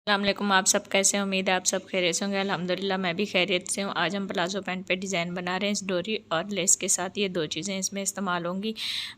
अस्सलामुअलैकुम। आप सब कैसे हैं? उम्मीद है आप सब खैरियत से होंगे। अल्हम्दुलिल्लाह मैं भी खैरियत से हूँ। आज हम प्लाजो पैंट पे डिज़ाइन बना रहे हैं। इस डोरी और लेस के साथ ये दो चीज़ें इसमें इस्तेमाल होंगी।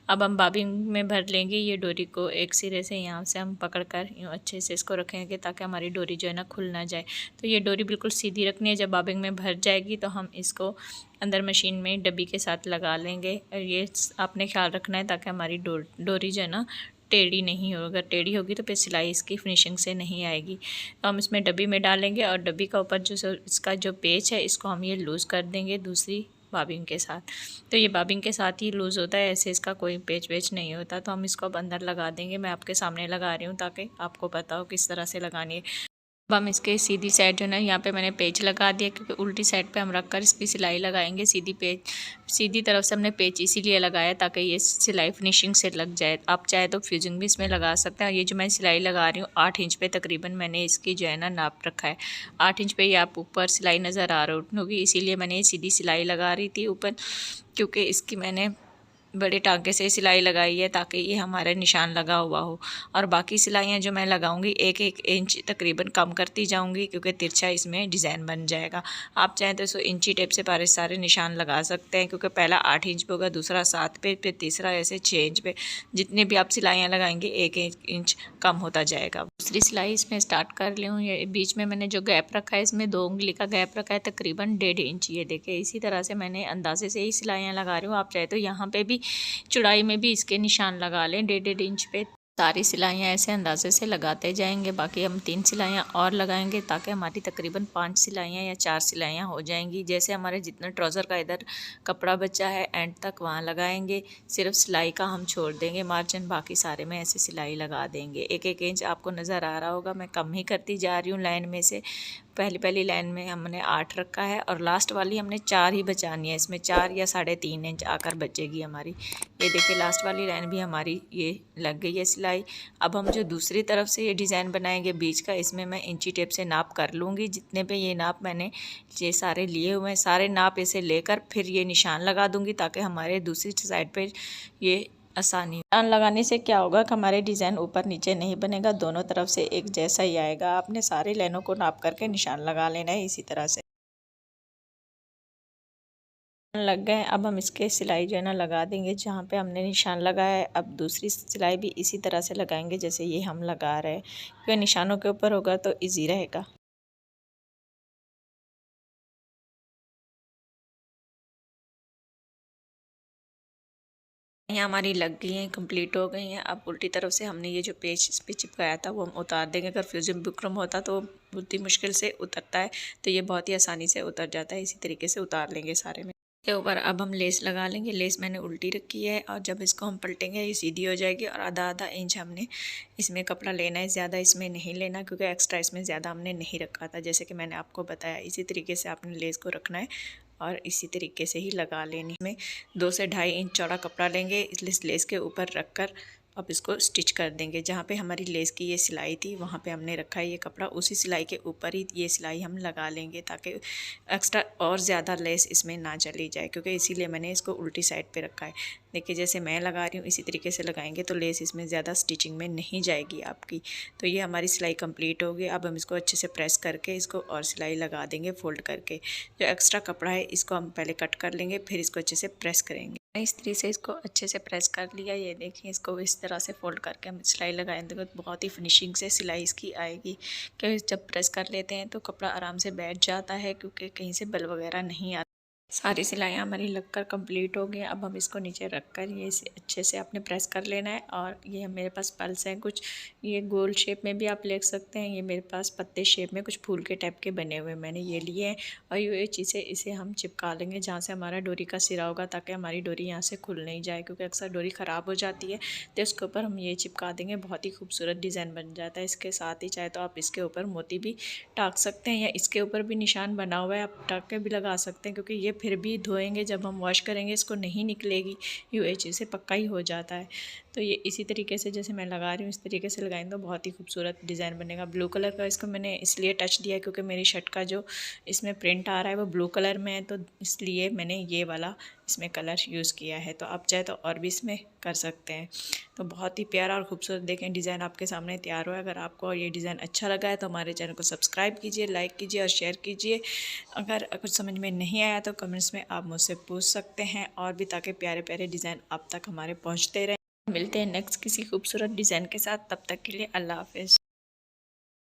अब हम बाबिंग में भर लेंगे। ये डोरी को एक सिरे से यहाँ से हम पकड़ कर यूँ अच्छे से इसको रखेंगे ताकि हमारी डोरी जो है ना खुल ना जाए। तो ये डोरी बिल्कुल सीधी रखनी है। जब बाबिंग में भर जाएगी तो हम इसको अंदर मशीन में डब्बी के साथ लगा लेंगे। और ये आपने ख्याल रखना है ताकि हमारी डोरी जो है ना टेढ़ी नहीं हो। अगर टेढ़ी होगी तो फिर सिलाई इसकी फिनिशिंग से नहीं आएगी। तो हम इसमें डब्बी में डालेंगे और डब्बी का ऊपर जो इसका जो पेच है इसको हम ये लूज़ कर देंगे दूसरी बाबिंग के साथ। तो ये बाबिंग के साथ ही लूज़ होता है, ऐसे इसका कोई पेच वेच नहीं होता। तो हम इसको अब अंदर लगा देंगे। मैं आपके सामने लगा रही हूँ ताकि आपको पता हो किस तरह से लगानी है। अब हम इसके सीधी साइड जो है ना यहाँ पे मैंने पेच लगा दिया, क्योंकि उल्टी साइड पे हम रख कर इसकी सिलाई लगाएंगे। सीधी तरफ से हमने पेच इसीलिए लगाया ताकि ये सिलाई फिनिशिंग से लग जाए। आप चाहे तो फ्यूजिंग भी इसमें लगा सकते हैं। ये जो मैं सिलाई लगा रही हूँ 8 इंच पे तकरीबन मैंने इसकी जो है ना नाप रखा है। 8 इंच पे ये आप ऊपर सिलाई नज़र आ रही होगी, इसीलिए मैंने ये सीधी सिलाई लगा रही थी ऊपर, क्योंकि इसकी मैंने बड़े टांके से सिलाई लगाई है ताकि ये हमारे निशान लगा हुआ हो। और बाकी सिलाइयाँ जो मैं लगाऊंगी 1-1 इंच तकरीबन कम करती जाऊंगी, क्योंकि तिरछा इसमें डिज़ाइन बन जाएगा। आप चाहें तो 100 इंची टेप से सारे निशान लगा सकते हैं, क्योंकि पहला 8 इंच पे होगा, दूसरा 7 पे, फिर तीसरा ऐसे 6 इंच पे। जितने भी आप सिलाइयाँ लगाएंगे 1-1 इंच कम होता जाएगा। दूसरी सिलाई इसमें स्टार्ट कर ली हूँ। ये बीच में मैंने जो गैप रखा है इसमें 2 उंगली का गैप रखा है, तकरीबन 1.5 इंच। ये देखिए इसी तरह से मैंने अंदाजे से ही सिलाइयाँ लगा रही हूँ। आप चाहे तो यहाँ पे भी चौड़ाई में भी इसके निशान लगा लें 1.5 इंच पे। सारी सिलाइयाँ ऐसे अंदाजे से लगाते जाएंगे। बाकी हम 3 सिलाइयाँ और लगाएंगे ताकि हमारी तकरीबन 5 सिलाइयाँ या 4 सिलाइयाँ हो जाएंगी। जैसे हमारे जितना ट्राउज़र का इधर कपड़ा बचा है एंड तक वहाँ लगाएंगे। सिर्फ सिलाई का हम छोड़ देंगे मार्जिन, बाकी सारे में ऐसे सिलाई लगा देंगे। 1-1 इंच आपको नज़र आ रहा होगा, मैं कम ही करती जा रही हूँ लाइन में से। पहली लाइन में हमने 8 रखा है और लास्ट वाली हमने 4 ही बचानी है। इसमें 4 या 3.5 इंच आकर बचेगी हमारी। ये देखिए लास्ट वाली लाइन भी हमारी ये लग गई है सिलाई। अब हम जो दूसरी तरफ से ये डिज़ाइन बनाएंगे बीच का, इसमें मैं इंची टेप से नाप कर लूँगी। जितने पे ये नाप मैंने ये सारे लिए हुए हैं, सारे नाप इसे लेकर फिर ये निशान लगा दूँगी ताकि हमारे दूसरी साइड पर ये आसानी। निशान लगाने से क्या होगा कि हमारे डिज़ाइन ऊपर नीचे नहीं बनेगा, दोनों तरफ से एक जैसा ही आएगा। आपने सारी लाइनों को नाप करके निशान लगा लेना है इसी तरह से। लग गए। अब हम इसके सिलाई जो है ना लगा देंगे जहाँ पे हमने निशान लगाया है। अब दूसरी सिलाई भी इसी तरह से लगाएंगे जैसे ये हम लगा रहे हैं, क्योंकि निशानों के ऊपर होगा तो इजी रहेगा। यहाँ हमारी लग गई हैं, कंप्लीट हो गई हैं। अब उल्टी तरफ से हमने ये जो पेज इस पे चिपकाया था वो हम उतार देंगे। अगर फ्यूजिंग बुकरम होता तो बहुत ही मुश्किल से उतरता है, तो ये बहुत ही आसानी से उतर जाता है। इसी तरीके से उतार लेंगे सारे में। के ऊपर अब हम लेस लगा लेंगे। लेस मैंने उल्टी रखी है और जब इसको हम पलटेंगे ये सीधी हो जाएगी। और आधा इंच हमने इसमें कपड़ा लेना है, ज़्यादा इसमें नहीं लेना, क्योंकि एक्स्ट्रा इसमें ज़्यादा हमने नहीं रखा था जैसे कि मैंने आपको बताया। इसी तरीके से आपने लेस को रखना है और इसी तरीके से ही लगा लेनी। में 2 से 2.5 इंच चौड़ा कपड़ा लेंगे, इस लेस के ऊपर रख कर अब इसको स्टिच कर देंगे। जहाँ पे हमारी लेस की ये सिलाई थी वहाँ पे हमने रखा है ये कपड़ा, उसी सिलाई के ऊपर ही ये सिलाई हम लगा लेंगे ताकि एक्स्ट्रा और ज़्यादा लेस इसमें ना चली जाए, क्योंकि इसीलिए मैंने इसको उल्टी साइड पे रखा है। देखिए जैसे मैं लगा रही हूँ इसी तरीके से लगाएंगे तो लेस इसमें ज़्यादा स्टिचिंग में नहीं जाएगी आपकी। तो ये हमारी सिलाई कंप्लीट हो गई। अब हम इसको अच्छे से प्रेस करके इसको और सिलाई लगा देंगे फोल्ड करके। जो एक्स्ट्रा कपड़ा है इसको हम पहले कट कर लेंगे, फिर इसको अच्छे से प्रेस करेंगे। इस तरीके से इसको अच्छे से प्रेस कर लिया। ये देखिए इसको इस तरह से फोल्ड करके हम सिलाई लगाएंगे तो बहुत ही फिनिशिंग से सिलाई इसकी आएगी। क्योंकि जब प्रेस कर लेते हैं तो कपड़ा आराम से बैठ जाता है, क्योंकि कहीं से बल वगैरह नहीं आता। सारी सिलाइयाँ हमारी लगकर कंप्लीट हो गई। अब हम इसको नीचे रख कर ये इसे अच्छे से आपने प्रेस कर लेना है। और ये मेरे पास पल्स हैं कुछ, ये गोल शेप में भी आप ले सकते हैं। ये मेरे पास पत्ते शेप में कुछ फूल के टाइप के बने हुए मैंने ये लिए हैं। और ये चीज़ें इसे हम चिपका लेंगे जहाँ से हमारा डोरी का सिरा होगा, ताकि हमारी डोरी यहाँ से खुल नहीं जाए, क्योंकि अक्सर डोरी ख़राब हो जाती है। तो इसके ऊपर हम ये चिपका देंगे, बहुत ही खूबसूरत डिज़ाइन बन जाता है। इसके साथ ही चाहे तो आप इसके ऊपर मोती भी टाँक सकते हैं, या इसके ऊपर भी निशान बना हुआ है आप टाँक के भी लगा सकते हैं, क्योंकि ये फिर भी धोएंगे जब हम वॉश करेंगे इसको नहीं निकलेगी, यूएच से पक्का ही हो जाता है। तो ये इसी तरीके से जैसे मैं लगा रही हूँ इस तरीके से लगाएंगे तो बहुत ही खूबसूरत डिज़ाइन बनेगा। ब्लू कलर का इसको मैंने इसलिए टच दिया क्योंकि मेरी शर्ट का जो इसमें प्रिंट आ रहा है वो ब्लू कलर में है, तो इसलिए मैंने ये वाला इसमें कलर यूज़ किया है। तो आप चाहे तो और भी इसमें कर सकते हैं। तो बहुत ही प्यारा और खूबसूरत देखें डिज़ाइन आपके सामने तैयार हुआ है। अगर आपको ये डिज़ाइन अच्छा लगा है तो हमारे चैनल को सब्सक्राइब कीजिए, लाइक कीजिए और शेयर कीजिए। अगर कुछ समझ में नहीं आया तो कमेंट्स में आप मुझसे पूछ सकते हैं और भी, ताकि प्यारे प्यारे डिज़ाइन आप तक हमारे पहुँचते रहें। मिलते हैं नेक्स्ट किसी खूबसूरत डिज़ाइन के साथ, तब तक के लिए अल्लाह हाफ़िज़।